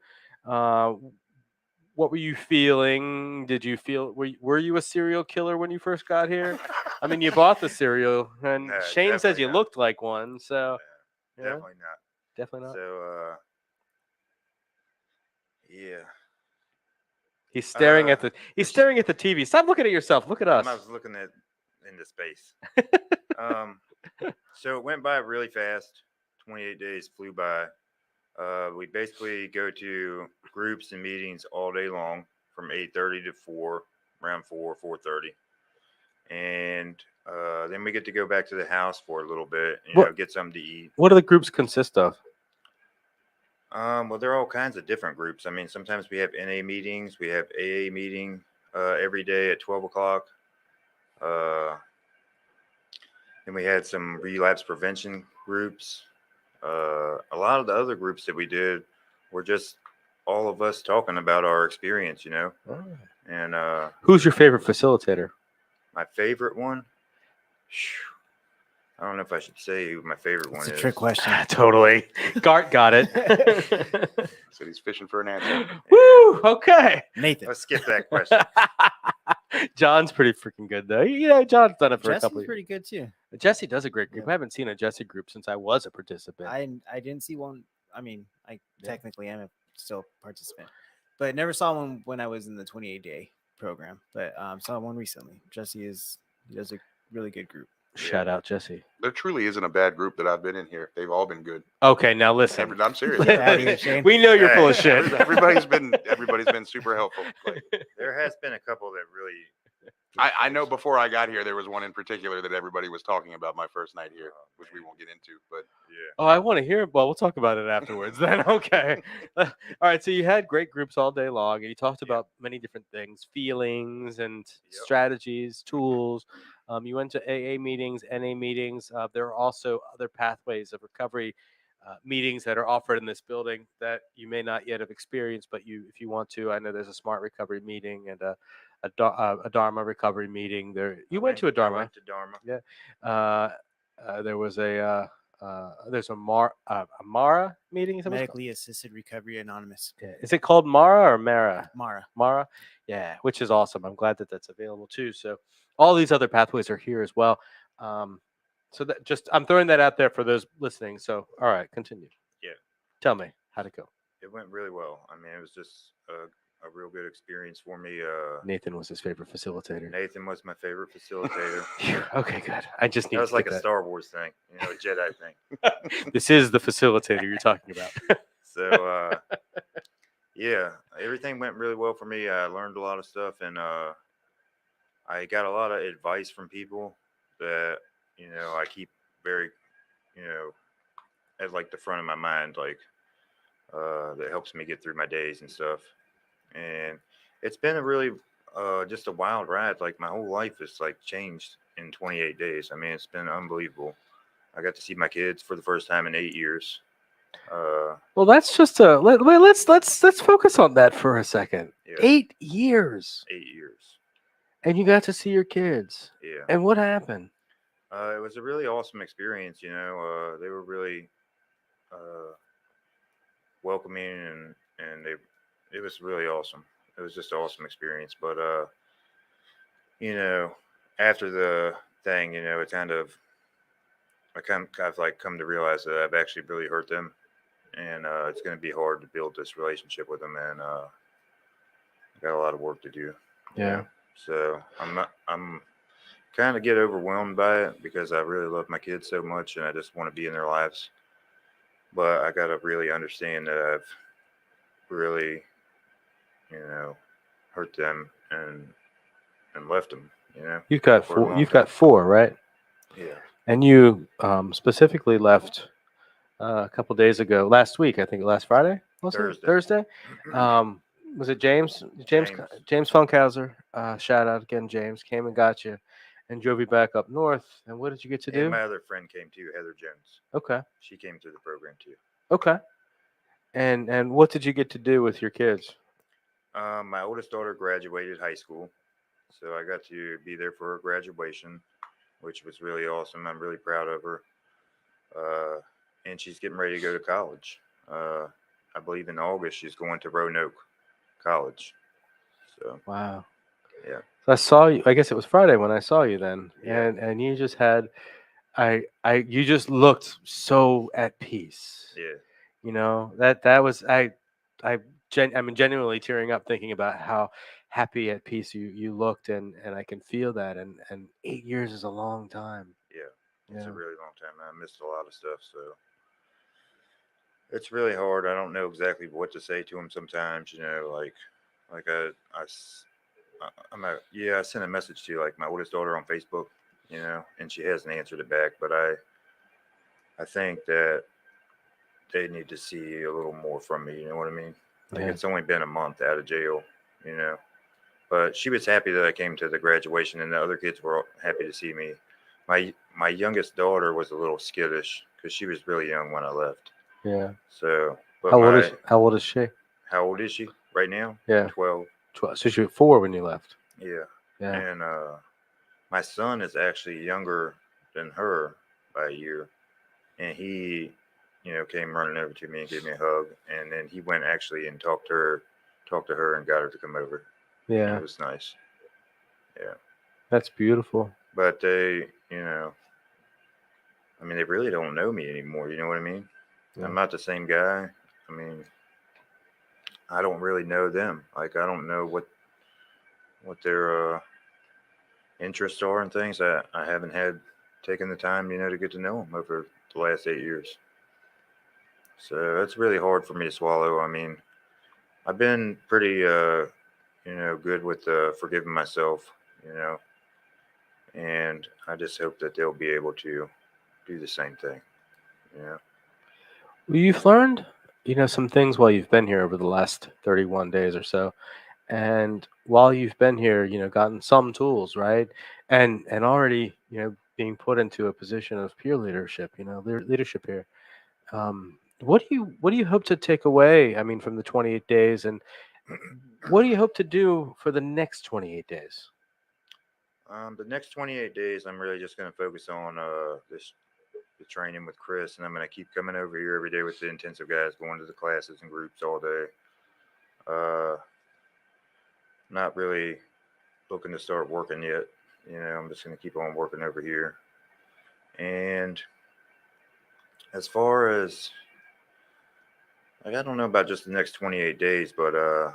what were you feeling? Did you feel were you a serial killer when you first got here? I mean, you bought the cereal, and No, Shane says definitely you not. looked like one. So yeah, Definitely not. definitely not. So, yeah. He's staring at it's- staring at the TV. Stop looking at yourself. Look at us. I was looking into space. So it went by really fast. 28 days flew by. We basically go to groups and meetings all day long from 8:30 to 4, around 4:30. And then we get to go back to the house for a little bit, get something to eat. What do the groups consist of? Well, there are all kinds of different groups. I mean, sometimes we have NA meetings. We have AA meeting every day at 12 o'clock. Then we had some relapse prevention groups. A lot of the other groups that we did were just all of us talking about our experience, Oh. And Who's your favorite facilitator? my favorite one, I don't know if I should say who my favorite one It's a is. trick question. Totally. Gart got it. So he's fishing for an answer. Woo! Okay. Nathan. Let's skip that question. John's pretty freaking good though. John's done it for a couple Jesse's of pretty good too. Jesse does a great group. Yeah. I haven't seen a Jesse group since I was a participant. I didn't see one. I mean, I technically am still a participant, but never saw one when I was in the 28-day program. But saw one recently. Jesse he does a really good group. Shout out Jesse. There truly isn't a bad group that I've been in here. They've all been good. Okay, now listen. I'm serious. Get out of here, Shane. We know you're full of shit. Everybody's been super helpful. Like, There has been a couple that really. I know before I got here, there was one in particular that everybody was talking about my first night here, which we won't get into. But yeah. Oh, I want to hear. Well, we'll talk about it afterwards then. Okay. All right. So you had great groups all day long, and you talked about many different things, feelings and strategies, tools. You went to AA meetings, NA meetings. There are also other pathways of recovery meetings that are offered in this building that you may not yet have experienced, but if you want to, I know there's a Smart Recovery meeting and a Dharma recovery meeting. There, you went to a Dharma. I went to Dharma. Yeah. There was there's a Mara meeting. Is that what it's called? Medically Assisted Recovery Anonymous. Yeah. Is it called Mara or Mara? Mara. Mara. Yeah, which is awesome. I'm glad that that's available too. So all these other pathways are here as well. So that I'm throwing that out there for those listening. So all right, continue. Yeah. Tell me how'd it go. It went really well. I mean, it was just a real good experience for me. Nathan was his favorite facilitator. Nathan was my favorite facilitator. Okay, good. I just need That was to like get a that. Star Wars thing, a Jedi thing. This is the facilitator you're talking about. So, yeah, everything went really well for me. I learned a lot of stuff, and I got a lot of advice from people that, I keep very, at like the front of my mind, like that helps me get through my days and stuff. And it's been a really just a wild ride. Like my whole life is like changed in 28 days. I mean, it's been unbelievable. I got to see my kids for the first time in 8 years. Well, that's just let's focus on that for a second. Yeah. 8 years. 8 years. And you got to see your kids. Yeah. And what happened? It was a really awesome experience. They were really welcoming, and it was really awesome. It was just an awesome experience. But after the thing, it kind of I've like come to realize that I've actually really hurt them, and it's going to be hard to build this relationship with them, and I got a lot of work to do. Yeah. So I'm kind of get overwhelmed by it because I really love my kids so much, and I just want to be in their lives. But I got to really understand that I've really, hurt them and left them. You've got for a four. long You've time. got four, right? Yeah. And you specifically left a couple days ago, last week, I think, last Friday. Was it Thursday? Was it James? James Funkhauser. Shout out again, James. Came and got you, and drove you back up north. And what did you get to do? And my other friend came too, Heather Jones. Okay. She came through the program too. Okay. And what did you get to do with your kids? My oldest daughter graduated high school, so I got to be there for her graduation, which was really awesome. I'm really proud of her. And she's getting ready to go to college. I believe in August she's going to Roanoke College. So Wow. yeah. So I saw you. I guess it was Friday when I saw you then, Yeah. and you just had, you just looked so at peace. Yeah. You know that was I'm genuinely tearing up thinking about how happy at peace you looked, and I can feel that. And 8 years is a long time. Yeah. It's Yeah. a really long time. I missed a lot of stuff, so it's really hard. I don't know exactly what to say to him sometimes. You know, like I sent a message to like my oldest daughter on Facebook. You know, and she hasn't answered it back. But I think that they need to see a little more from me. You know what I mean? Like Yeah. it's only been a month out of jail. You know, but she was happy that I came to the graduation, and the other kids were all happy to see me. My youngest daughter was a little skittish because she was really young when I left. Yeah. So, but How old is she? How old is she right now? Yeah. 12. 12. So she was 4 when you left. Yeah. Yeah. And my son is actually younger than her by a year, and he, came running over to me and gave me a hug, and then he went actually and talked to her and got her to come over. Yeah. It was nice. Yeah. That's beautiful. But they, I mean, they really don't know me anymore. You know what I mean? Yeah. I'm not the same guy. I mean, I don't really know them. Like, I don't know what their interests are and things. I haven't had taken the time, to get to know them over the last 8 years. So it's really hard for me to swallow. I mean, I've been pretty, good with forgiving myself, and I just hope that they'll be able to do the same thing. Yeah. Well, you've learned, some things while you've been here over the last 31 days or so. And while you've been here, gotten some tools, right? And already, being put into a position of peer leadership, leadership here. What do you hope to take away? I mean, from the 28 days, and what do you hope to do for the next 28 days? The next 28 days, I'm really just going to focus on the training with Chris, and I'm going to keep coming over here every day with the intensive guys, going to the classes and groups all day. Not really looking to start working yet. I'm just going to keep on working over here. And as far as, like, I don't know about just the next 28 days, but I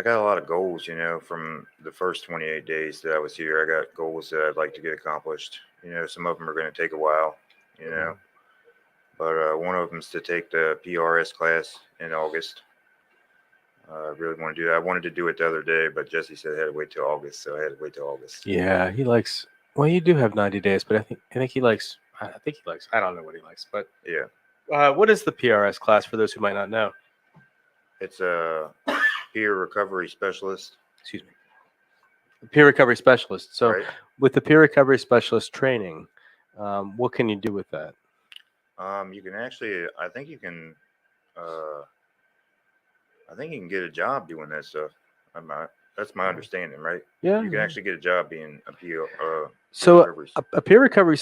got a lot of goals, from the first 28 days that I was here. I got goals that I'd like to get accomplished. Some of them are going to take a while, but one of them is to take the PRS class in August. I really want to do that. I wanted to do it the other day, but Jesse said I had to wait till August, so I had to wait till August. Yeah, he likes. Well, you do have 90 days, but I think he likes. I don't know what he likes, but yeah. What is the PRS class for those who might not know? It's a peer recovery specialist. Excuse me. Peer recovery specialist. So, right. With the peer recovery specialist training, what can you do with that? You can actually. I think you can get a job doing that stuff. That's my understanding, right? Yeah. You can actually get a job being a peer. A peer recovery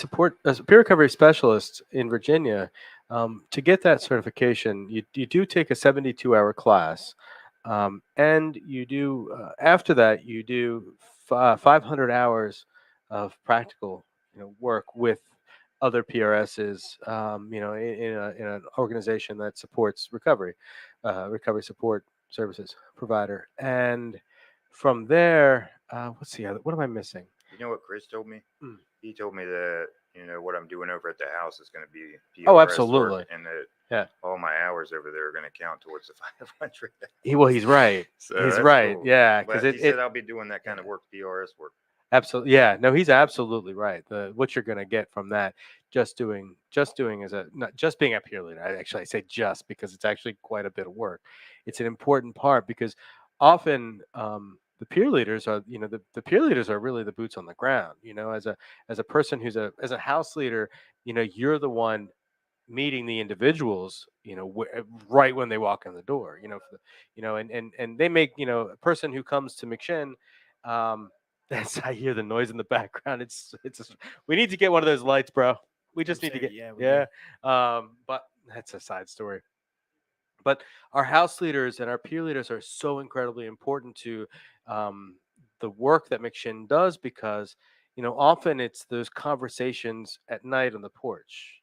specialist in Virginia, to get that certification, you do take a 72-hour class, and you do after that you do 500 hours of practical work with other PRSs, in an organization that supports recovery support services provider. And from there, what's the other? What am I missing? You know what Chris told me? He told me that what I'm doing over at the house is going to be PRS oh, absolutely, work, and that all my hours over there are going to count towards the 500. He's right. So he's right. Cool. Yeah, because he said I'll be doing that kind of work, PRS work. Absolutely. Yeah. No, he's absolutely right. What you're going to get from that, just doing as not just being a peer leader. I say just because it's actually quite a bit of work. It's an important part because often the peer leaders are, the peer leaders are really the boots on the ground. As a person who's as a house leader, you're the one meeting the individuals, right when they walk in the door, and they make, a person who comes to McShin, I hear the noise in the background. We need to get one of those lights, bro. We just need to get, but that's a side story. But our house leaders and our peer leaders are so incredibly important to um, the work that McShin does, because often it's those conversations at night on the porch.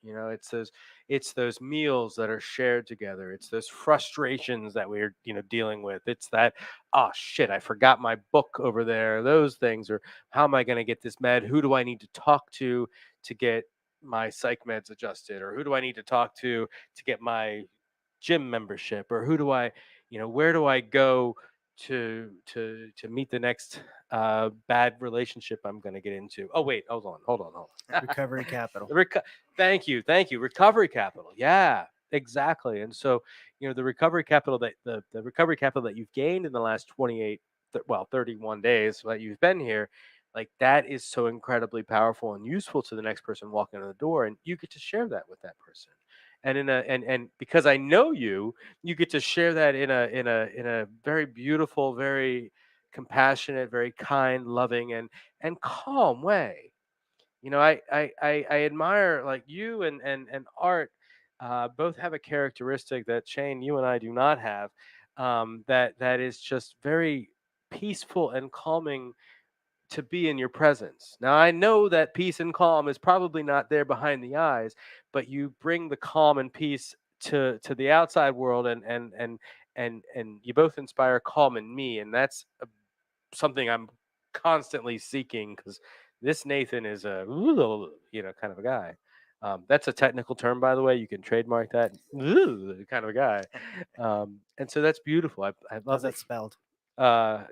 It's those meals that are shared together. It's those frustrations that we're dealing with. It's that, oh shit, I forgot my book over there. Those things, or how am I going to get this med? Who do I need to talk to get my psych meds adjusted, or who do I need to talk to get my gym membership, or where do I go to meet the next bad relationship I'm going to get into? Oh wait, hold on. Recovery capital. Thank you, recovery capital. Yeah, exactly. And so the recovery capital the recovery capital that you've gained in the last 31 days that you've been here, like, that is so incredibly powerful and useful to the next person walking in the door, and you get to share that with that person. And and because I know you get to share that in a very beautiful, very compassionate, very kind, loving, and calm way. I admire, like, you and Art both have a characteristic that, Shane, you and I do not have, that is just very peaceful and calming to be in your presence. Now, I know that peace and calm is probably not there behind the eyes, but you bring the calm and peace to the outside world, and you both inspire calm in me, and that's something I'm constantly seeking, because this Nathan is a kind of a guy. That's a technical term, by the way. You can trademark that, kind of a guy, and so that's beautiful. I love How's that. that spelled? uh,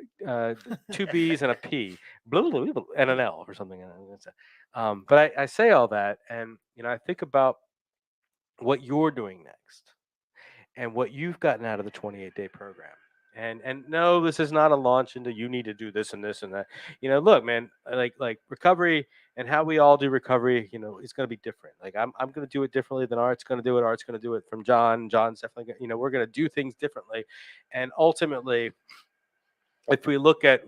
two B's and a P, and an L or something. But I say all that, and I think about what you're doing next, and what you've gotten out of the 28-day program. And no, this is not a launch into you need to do this and this and that. Look, man, like recovery and how we all do recovery, is going to be different. Like, I'm going to do it differently than Art's going to do it. Art's going to do it from John. John's definitely we're going to do things differently, and ultimately, if we look at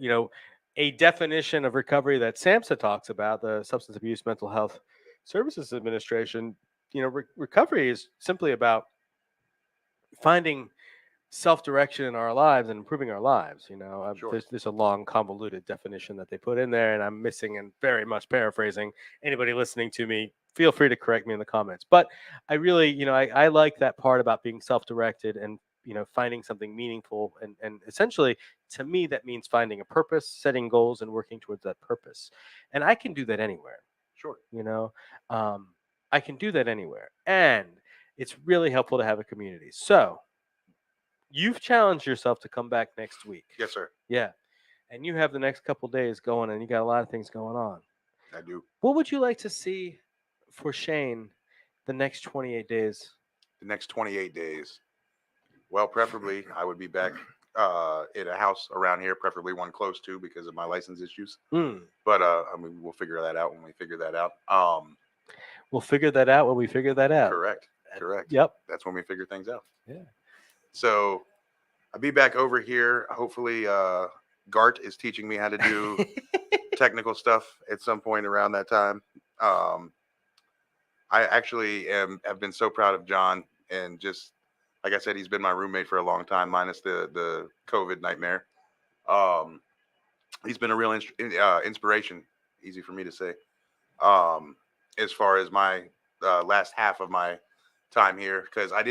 a definition of recovery that SAMHSA talks about, the Substance Abuse Mental Health Services Administration, recovery is simply about finding self-direction in our lives and improving our lives. Sure. There's a long, convoluted definition that they put in there, and I'm missing and very much paraphrasing. Anybody listening to me, feel free to correct me in the comments. But I really, I like that part about being self-directed and finding something meaningful, and essentially, to me, that means finding a purpose, setting goals, and working towards that purpose. And I can do that anywhere. Sure. I can do that anywhere, and it's really helpful to have a community. So you've challenged yourself to come back next week. Yes, sir. Yeah, and you have the next couple days going, and you got a lot of things going on. I do. What would you like to see for Shane the next 28 days? The next 28 days. Well, preferably I would be back in a house around here, preferably one close to, because of my license issues. But I mean, we'll figure that out when we figure that out. We'll figure that out when we figure that out. Correct. Yep. That's when we figure things out. Yeah. So I'll be back over here. Hopefully, Gart is teaching me how to do technical stuff at some point around that time. I actually have been so proud of John, and just like I said, he's been my roommate for a long time, minus the COVID nightmare. He's been a real inspiration. Easy for me to say. As far as my last half of my time here, because I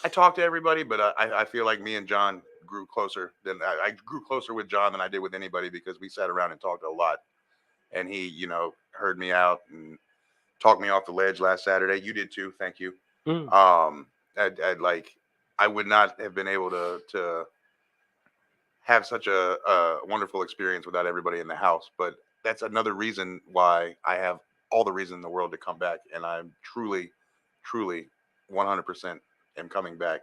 talked to everybody, but I feel like me and John grew closer I grew closer with John than I did with anybody, because we sat around and talked a lot, and he, heard me out and talked me off the ledge last Saturday. You did too. Thank you. I would not have been able to have such a wonderful experience without everybody in the house. But that's another reason why I have all the reason in the world to come back, and I'm truly 100% am coming back.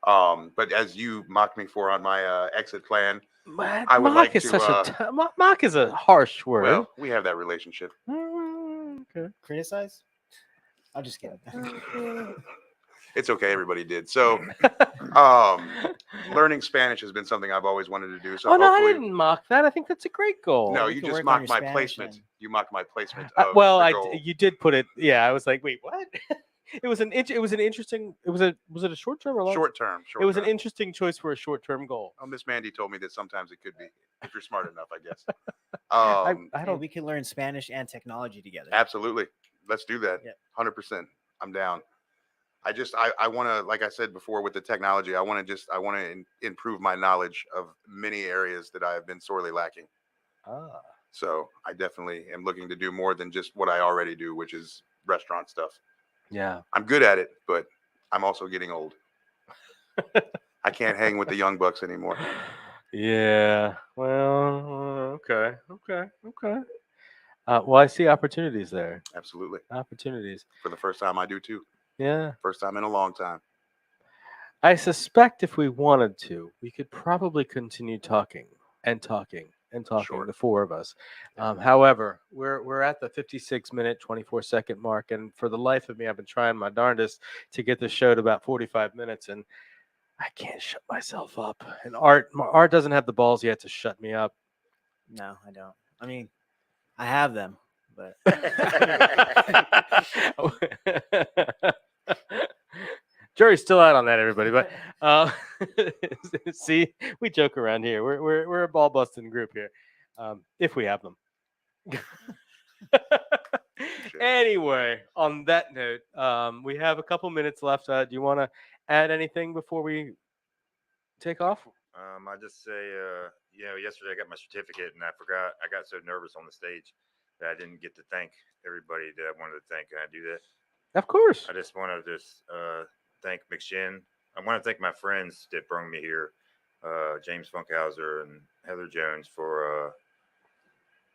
But as you mocked me for on my exit plan, I would like to. Mock is a harsh word. Well, we have that relationship. Okay. Criticize? I'm just kidding. It's okay. Everybody did. So, learning Spanish has been something I've always wanted to do. So, I didn't mock that. I think that's a great goal. No, you just mocked my placement. You mocked my placement. You did put it. Yeah, I was like, wait, what? It was an interesting. Was it a short term or long? Short term. It was an interesting choice for a short term goal. Oh, Miss Mandy told me that sometimes it could be if you're smart enough, I guess. I don't. We can learn Spanish and technology together. Absolutely. Let's do that. Yeah. 100%. I'm down. I want to, like I said before with the technology, I want to improve my knowledge of many areas that I have been sorely lacking. Ah. So I definitely am looking to do more than just what I already do, which is restaurant stuff. Yeah. I'm good at it, but I'm also getting old. I can't hang with the young bucks anymore. Yeah. Well, okay. Well, I see opportunities there. Absolutely. Opportunities. For the first time, I do too. Yeah. First time in a long time. I suspect if we wanted to, we could probably continue talking, Sure. the four of us. However, we're at the 56-minute, 24-second mark, and for the life of me, I've been trying my darndest to get the show to about 45 minutes, and I can't shut myself up. And Art doesn't have the balls yet to shut me up. No, I don't. I mean, I have them, but jury's still out on that, everybody. But see, we joke around here. We're a ball busting group here, if we have them. Anyway, on that note, we have a couple minutes left. Do you want to add anything before we take off? I just say, yesterday I got my certificate and I forgot. I got so nervous on the stage that I didn't get to thank everybody that I wanted to thank. Can I do that? Of course. I just want to thank McShin. I want to thank my friends that brought me here, James Funkhauser and Heather Jones, for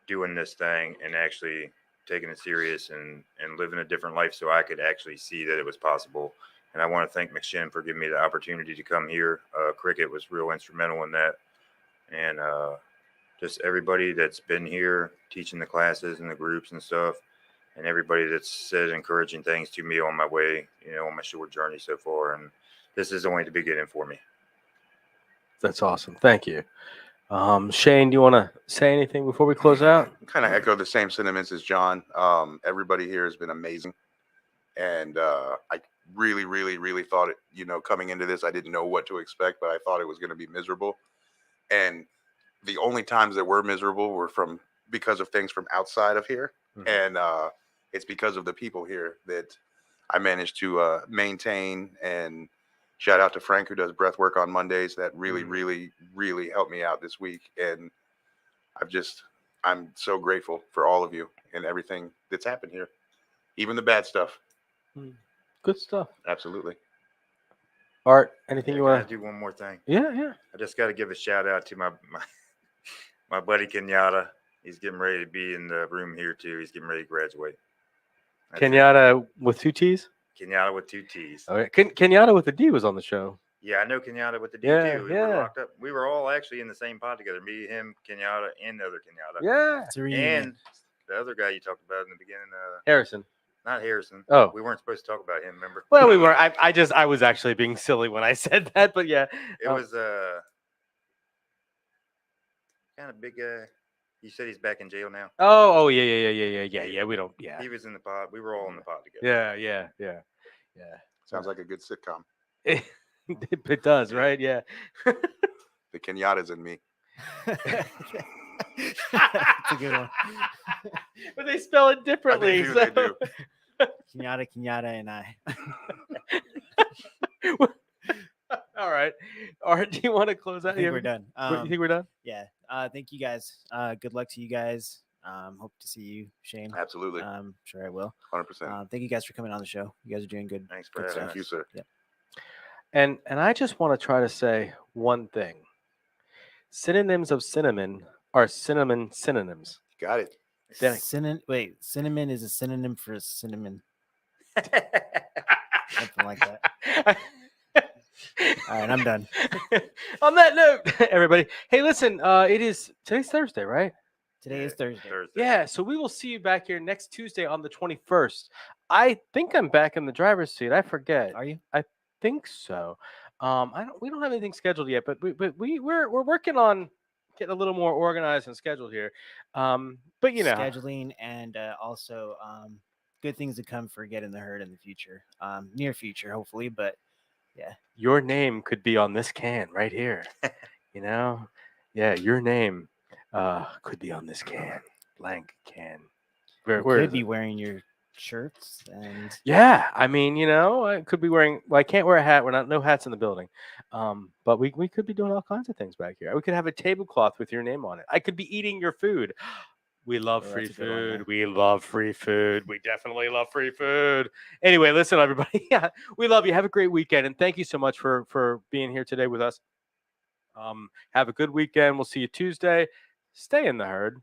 doing this thing and actually taking it serious and living a different life so I could actually see that it was possible. And I want to thank McShin for giving me the opportunity to come here. Cricket was real instrumental in that. And just everybody that's been here teaching the classes and the groups and stuff, and everybody that's said encouraging things to me on my way, on my short journey so far. And this is only the beginning for me. That's awesome. Thank you. Shane, do you want to say anything before we close out? Kind of echo the same sentiments as John. Everybody here has been amazing. And I really, really, really thought it, coming into this, I didn't know what to expect, but I thought it was going to be miserable. And the only times that were miserable were because of things from outside of here. Mm-hmm. And it's because of the people here that I managed to maintain. And shout out to Frank, who does breath work on Mondays. That really, really, really helped me out this week. And I'm so grateful for all of you and everything that's happened here, even the bad stuff. Good stuff. Absolutely. Art, anything you want to do? One more thing. Yeah. I just got to give a shout out to my buddy Kenyatta. He's getting ready to be in the room here too. He's getting ready to graduate. Kenyatta with 2 T's? Kenyatta with 2 T's. Okay. Kenyatta with a D was on the show. Yeah, I know Kenyatta with the D too. We were locked up. We were all actually in the same pod together. Me, him, Kenyatta, and the other Kenyatta. Yeah. And the other guy you talked about in the beginning. Harrison. Not Harrison. Oh. We weren't supposed to talk about him, remember? Well, we were. I was actually being silly when I said that, but yeah. It was kind of big guy. You said he's back in jail now. Oh yeah. We don't. Yeah. He was in the pod. We were all in the pod together. Yeah. Sounds like a good sitcom. It does, right? Yeah. The Kenyatta's in me. That's a good one. But they spell it differently. They do. Kenyatta, and I. All right. Art, do you want to close out? I think we're done. You think we're done? Yeah. Thank you guys. Good luck to you guys. Hope to see you, Shane. Absolutely. Sure I will. 100%. Thank you guys for coming on the show. You guys are doing good. Thanks for good having stuff. us. Thank you, sir. Yeah. And I just want to try to say one thing. Synonyms of cinnamon are cinnamon synonyms. Got it. Cinnamon is a synonym for cinnamon. Something like that. All right, I'm done. On that note, everybody. Hey, listen, today's Thursday, right? Today is Thursday. Yeah, so we will see you back here next Tuesday on the 21st. I think I'm back in the driver's seat. I forget. Are you? I think so. We don't have anything scheduled yet, but we're working on getting a little more organized and scheduled here. But scheduling and also good things to come for Get in the Herd in the future, near future, hopefully. But yeah, your name could be on this can right here. You know, yeah, your name could be on this can, blank can. we Where could is be it? wearing your shirts and Yeah, I mean, you know, I could be wearing. Well, I can't wear a hat. We're not no hats in the building, but we could be doing all kinds of things back here. We could have a tablecloth with your name on it. I could be eating your food. We love Oh, free that's a good one, yeah. food. We love free food. We definitely love free food. Anyway, listen, everybody. Yeah, we love you. Have a great weekend, and thank you so much for being here today with us. Have a good weekend. We'll see you Tuesday. Stay in the herd.